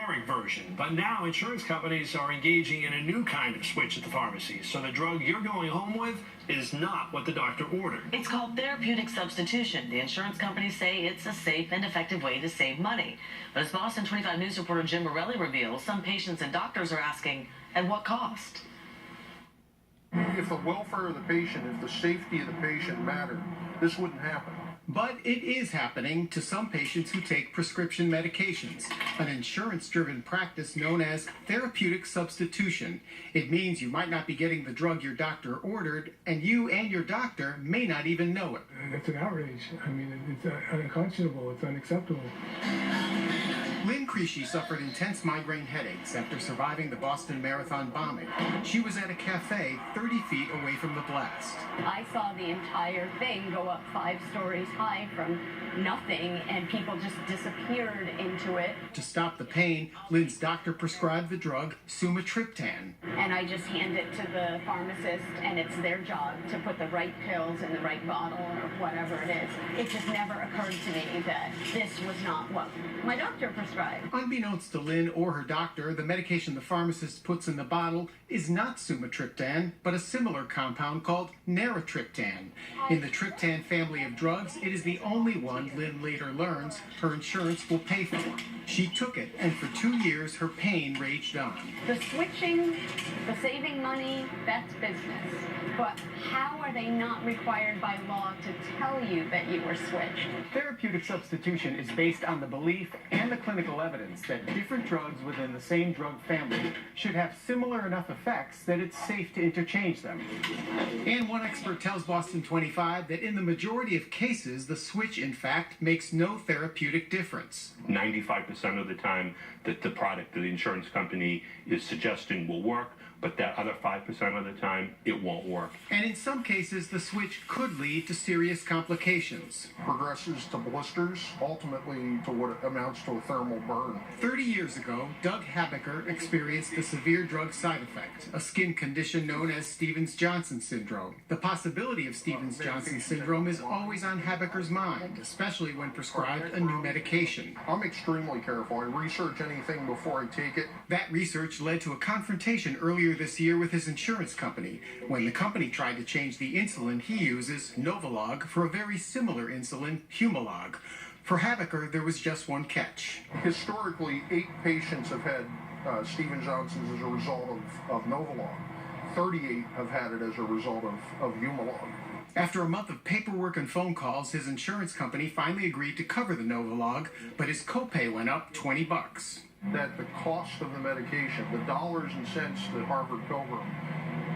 generic version, but now insurance companies are engaging in a new kind of switch at the pharmacies, so the drug you're going home with is not what the doctor ordered. It's called therapeutic substitution. The insurance companies say it's a safe and effective way to save money. But as Boston 25 News reporter Jim Morelli reveals, some patients and doctors are asking, at what cost? If the welfare of the patient, if the safety of the patient mattered, this wouldn't happen. But it is happening to some patients who take prescription medications, an insurance-driven practice known as therapeutic substitution. It means you might not be getting the drug your doctor ordered, and you and your doctor may not even know it. It's an outrage. I mean, it's unconscionable. It's unacceptable. Lynn Crisci suffered intense migraine headaches after surviving the Boston Marathon bombing. She was at a cafe 30 feet away from the blast. I saw the entire thing go up 5 stories high from nothing, and people just disappeared into it. To stop the pain, Lynn's doctor prescribed the drug sumatriptan. And I just hand it to the pharmacist, and it's their job to put the right pills in the right bottle or whatever it is. It just never occurred to me that this was not what my doctor prescribed. Unbeknownst to Lynn or her doctor, the medication the pharmacist puts in the bottle is not sumatriptan, but a similar compound called naratriptan. In the triptan family of drugs, it is the only one Lynn later learns her insurance will pay for. She took it, and for 2 years, her pain raged on. The switching, the saving money, that's business. But how are they not required by law to tell you that you were switched? Therapeutic substitution is based on the belief and the clinical evidence that different drugs within the same drug family should have similar enough effects that it's safe to interchange them. And one expert tells Boston 25 that in the majority of cases, the switch, in fact, makes no therapeutic difference. 95% of the time that the product that the insurance company is suggesting will work, but that other 5% of the time, it won't work. And in some cases, the switch could lead to serious complications. Progresses to blisters, ultimately to what amounts to a thermal burn. 30 years ago, Doug Habecker experienced a severe drug side effect, a skin condition known as Stevens-Johnson syndrome. The possibility of Stevens-Johnson syndrome is always on Habecker's mind, especially when prescribed a new medication. I'm extremely careful. I research anything before I take it. That research led to a confrontation earlier this year with his insurance company, when the company tried to change the insulin he uses, Novolog, for a very similar insulin, Humalog. For Habecker, there was just one catch. Historically, 8 patients have had Stevens-Johnson's as a result of Novolog. 38 have had it as a result of Humalog. After a month of paperwork and phone calls, his insurance company finally agreed to cover the Novolog, but his copay went up $20. That the cost of the medication, the dollars and cents that Harvard Pilgrim,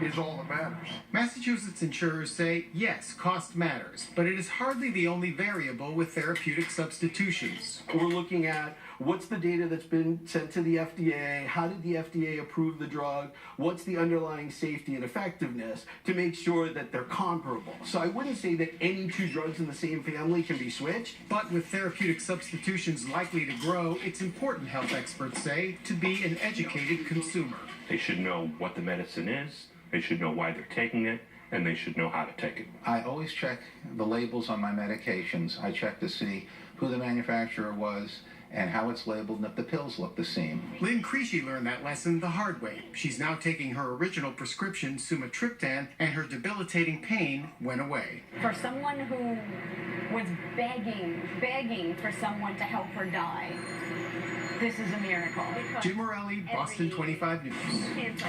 is all that matters. Massachusetts insurers say, yes, cost matters, but it is hardly the only variable with therapeutic substitutions. We're looking at what's the data that's been sent to the FDA, how did the FDA approve the drug, what's the underlying safety and effectiveness to make sure that they're comparable. So I wouldn't say that any 2 drugs in the same family can be switched. But with therapeutic substitutions likely to grow, it's important, health experts say, to be an educated consumer. They should know what the medicine is, they should know why they're taking it, and they should know how to take it. I always check the labels on my medications. I check to see who the manufacturer was and how it's labeled and if the pills look the same. Lynn Crisci learned that lesson the hard way. She's now taking her original prescription, sumatriptan, and her debilitating pain went away. For someone who was begging for someone to help her die, this is a miracle. Jim Morelli, Boston 25 News.